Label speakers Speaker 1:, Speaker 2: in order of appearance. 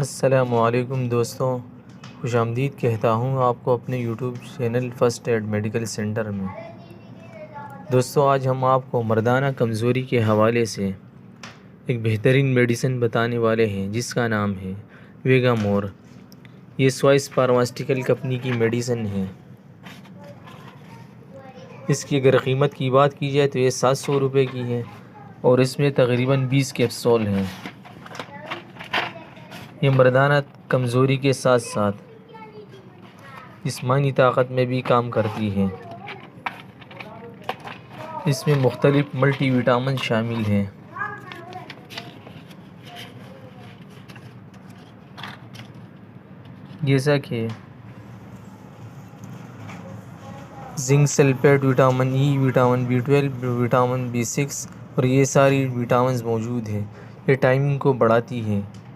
Speaker 1: السلام علیکم دوستوں، خوش آمدید کہتا ہوں آپ کو اپنے YouTube channel first aid medical centre میں۔ دوستوں، آج ہم آپ کو مردانہ کمزوری کے حوالے سے ایک بہترین میڈیسن بتانے والے ہیں جس کا نام ہے ویگامور۔ یہ سوائس فارماسیوٹیکل کمپنی کی میڈیسن ہے۔ اس کی اگر قیمت کی بات کی جائے تو یہ 700 روپے کی ہے اور اس میں تقریباً 20 کیپسول ہیں۔ یہ مردانہ کمزوری کے ساتھ ساتھ جسمانی طاقت میں بھی کام کرتی ہے۔ اس میں مختلف ملٹی وٹامن شامل ہیں۔ جیسا کہ zinc sulphate, vitamin E, vitamin B12، vitamin B6 اور یہ ساری وٹامنز موجود ہیں۔ یہ ٹائمنگ کو بڑھاتی ہے،